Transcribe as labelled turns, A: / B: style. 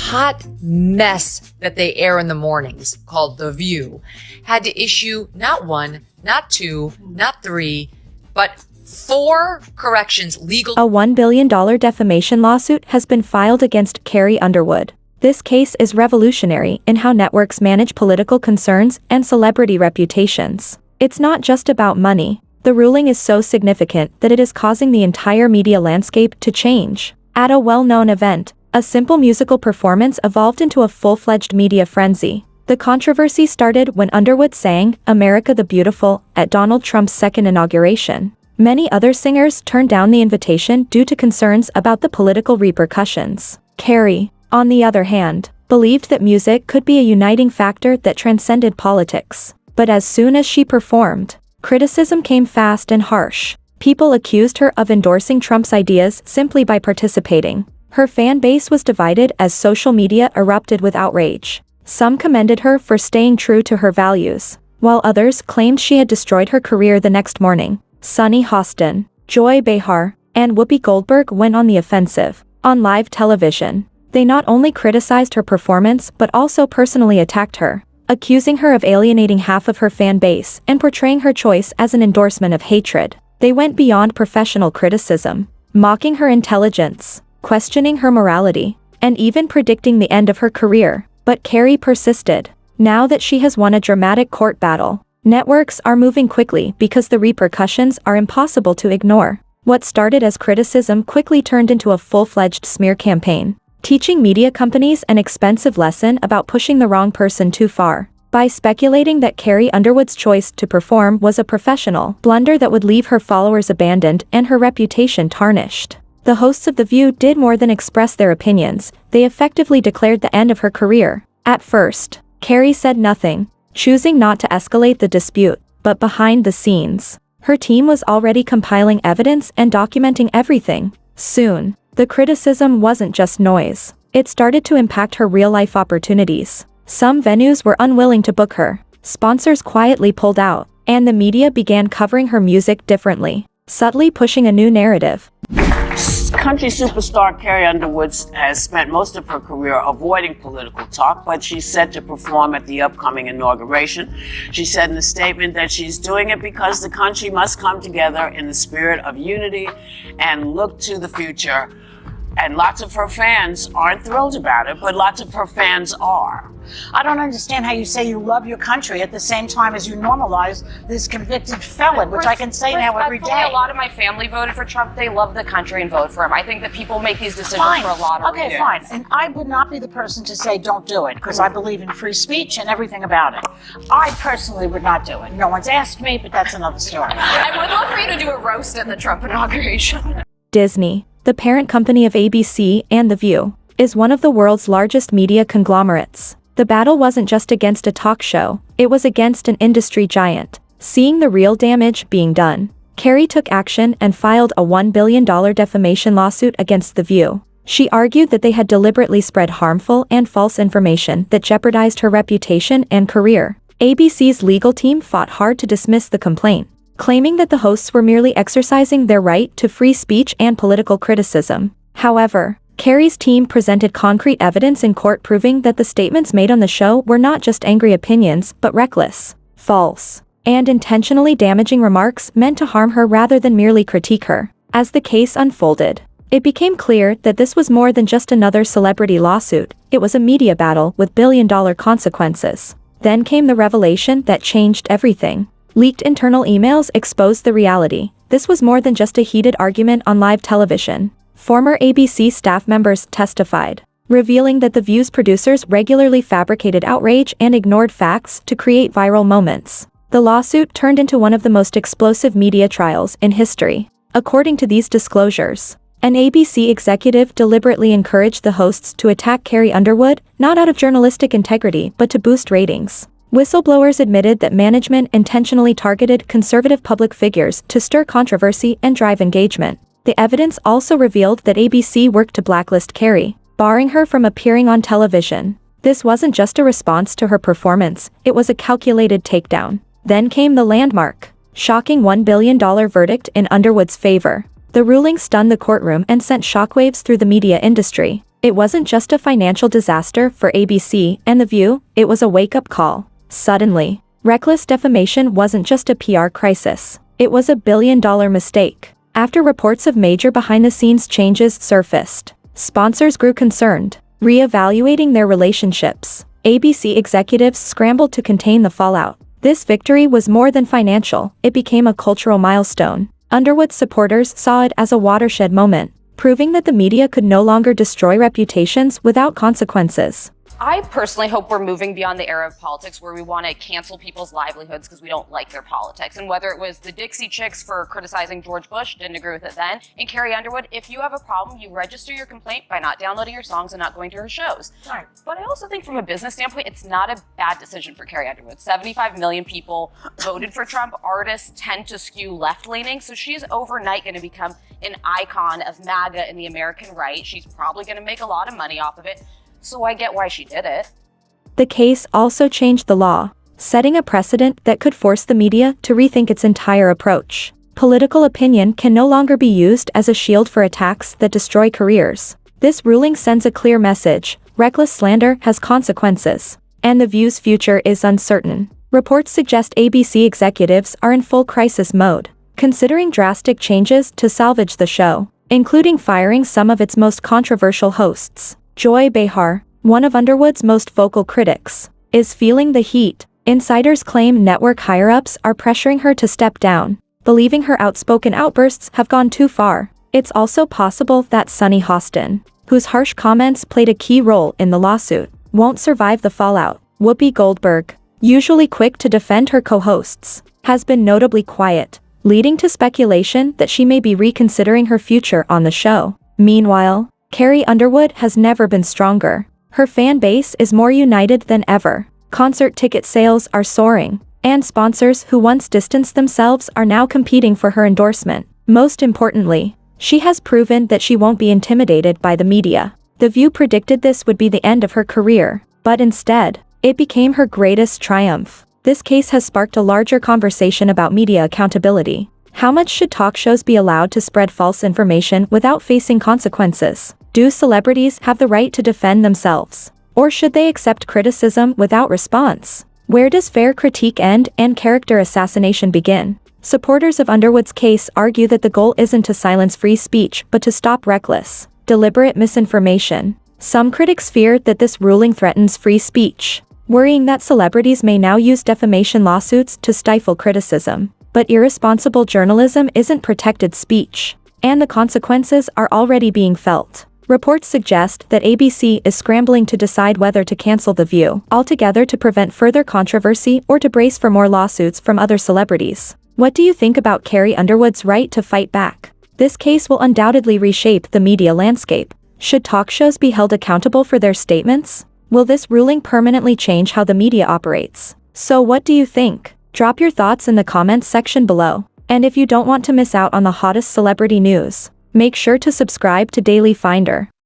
A: hot mess that they air in the mornings, called The View, had to issue not one, not two, not three, but 4 legal.
B: A $1 billion defamation lawsuit has been filed against Carrie Underwood. This case is revolutionary in how networks manage political concerns and celebrity reputations. It's not just about money. The ruling is so significant that it is causing the entire media landscape to change. At a well-known event, a simple musical performance evolved into a full-fledged media frenzy. The controversy started when Underwood sang "America the Beautiful" at Donald Trump's second inauguration. Many other singers turned down the invitation due to concerns about the political repercussions. Carrie, on the other hand, believed that music could be a uniting factor that transcended politics. But as soon as she performed, criticism came fast and harsh. People accused her of endorsing Trump's ideas simply by participating. Her fan base was divided as social media erupted with outrage. Some commended her for staying true to her values, while others claimed she had destroyed her career the next morning. Sunny Hostin, Joy Behar, and Whoopi Goldberg went on the offensive. On live television, they not only criticized her performance but also personally attacked her, accusing her of alienating half of her fan base and portraying her choice as an endorsement of hatred. They went beyond professional criticism, mocking her intelligence, questioning her morality, and even predicting the end of her career. But Carrie persisted. Now that she has won a dramatic court battle, networks are moving quickly because the repercussions are impossible to ignore. What started as criticism quickly turned into a full-fledged smear campaign, teaching media companies an expensive lesson about pushing the wrong person too far. By speculating that Carrie Underwood's choice to perform was a professional blunder that would leave her followers abandoned and her reputation tarnished. The hosts of The View did more than express their opinions, they effectively declared the end of her career. At first, Carrie said nothing, choosing not to escalate the dispute, but behind the scenes, her team was already compiling evidence and documenting everything. Soon, the criticism wasn't just noise. It started to impact her real-life opportunities. Some venues were unwilling to book her, sponsors quietly pulled out, and the media began covering her music differently, subtly pushing a new narrative.
C: Country superstar Carrie Underwood has spent most of her career avoiding political talk, but she's set to perform at the upcoming inauguration. She said in a statement that she's doing it because the country must come together in the spirit of unity and look to the future. And lots of her fans aren't thrilled about it, but lots of her fans are.
D: I don't understand how you say you love your country at the same time as you normalize this convicted felon, which I can say now every day.
E: A lot of my family voted for Trump. They love the country and vote for him. I think that people make these decisions for a lot of reasons.
D: Okay, fine. And I would not be the person to say don't do it, because I believe in free speech and everything about it. I personally would not do it. No one's asked me, but that's another story.
E: I would love for you to do a roast at the Trump inauguration.
B: Disney, the parent company of ABC and The View, is one of the world's largest media conglomerates. The battle wasn't just against a talk show, it was against an industry giant. Seeing the real damage being done, Carrie took action and filed a $1 billion defamation lawsuit against The View. She argued that they had deliberately spread harmful and false information that jeopardized her reputation and career. ABC's legal team fought hard to dismiss the complaint, claiming that the hosts were merely exercising their right to free speech and political criticism. However, Carrie's team presented concrete evidence in court proving that the statements made on the show were not just angry opinions but reckless, false, and intentionally damaging remarks meant to harm her rather than merely critique her. As the case unfolded, it became clear that this was more than just another celebrity lawsuit, it was a media battle with billion-dollar consequences. Then came the revelation that changed everything. Leaked internal emails exposed the reality. This was more than just a heated argument on live television. Former ABC staff members testified, revealing that The View's producers regularly fabricated outrage and ignored facts to create viral moments. The lawsuit turned into one of the most explosive media trials in history. According to these disclosures, an ABC executive deliberately encouraged the hosts to attack Carrie Underwood, not out of journalistic integrity but to boost ratings. Whistleblowers admitted that management intentionally targeted conservative public figures to stir controversy and drive engagement. The evidence also revealed that ABC worked to blacklist Carrie, barring her from appearing on television. This wasn't just a response to her performance, it was a calculated takedown. Then came the landmark, shocking $1 billion verdict in Underwood's favor. The ruling stunned the courtroom and sent shockwaves through the media industry. It wasn't just a financial disaster for ABC and The View, it was a wake-up call. Suddenly, reckless defamation wasn't just a PR crisis. It was a billion-dollar mistake. After reports of major behind-the-scenes changes surfaced, sponsors grew concerned, re-evaluating their relationships. ABC executives scrambled to contain the fallout. This victory was more than financial, it became a cultural milestone. Underwood's supporters saw it as a watershed moment, proving that the media could no longer destroy reputations without consequences.
E: I personally hope we're moving beyond the era of politics where we want to cancel people's livelihoods because we don't like their politics. And whether it was the Dixie Chicks for criticizing George Bush, didn't agree with it then, and Carrie Underwood, if you have a problem, you register your complaint by not downloading her songs and not going to her shows.
D: Right.
E: But I also think from a business standpoint, it's not a bad decision for Carrie Underwood. 75 million people voted for Trump. Artists tend to skew left-leaning, so she's overnight going to become an icon of MAGA and the American right. She's probably going to make a lot of money off of it. So I get why she did it.
B: The case also changed the law, setting a precedent that could force the media to rethink its entire approach. Political opinion can no longer be used as a shield for attacks that destroy careers. This ruling sends a clear message: reckless slander has consequences, and The View's future is uncertain. Reports suggest ABC executives are in full crisis mode, considering drastic changes to salvage the show, including firing some of its most controversial hosts. Joy Behar, one of Underwood's most vocal critics, is feeling the heat. Insiders claim network higher-ups are pressuring her to step down, believing her outspoken outbursts have gone too far. It's also possible that Sunny Hostin, whose harsh comments played a key role in the lawsuit, won't survive the fallout. Whoopi Goldberg, usually quick to defend her co-hosts, has been notably quiet, leading to speculation that she may be reconsidering her future on the show. Meanwhile, Carrie Underwood has never been stronger. Her fan base is more united than ever. Concert ticket sales are soaring, and sponsors who once distanced themselves are now competing for her endorsement. Most importantly, she has proven that she won't be intimidated by the media. The View predicted this would be the end of her career, but instead, it became her greatest triumph. This case has sparked a larger conversation about media accountability. How much should talk shows be allowed to spread false information without facing consequences? Do celebrities have the right to defend themselves? Or should they accept criticism without response? Where does fair critique end and character assassination begin? Supporters of Underwood's case argue that the goal isn't to silence free speech but to stop reckless, deliberate misinformation. Some critics fear that this ruling threatens free speech, worrying that celebrities may now use defamation lawsuits to stifle criticism. But irresponsible journalism isn't protected speech, and the consequences are already being felt. Reports suggest that ABC is scrambling to decide whether to cancel The View altogether to prevent further controversy or to brace for more lawsuits from other celebrities. What do you think about Carrie Underwood's right to fight back? This case will undoubtedly reshape the media landscape. Should talk shows be held accountable for their statements? Will this ruling permanently change how the media operates? So what do you think? Drop your thoughts in the comments section below. And if you don't want to miss out on the hottest celebrity news, make sure to subscribe to Daily Finder.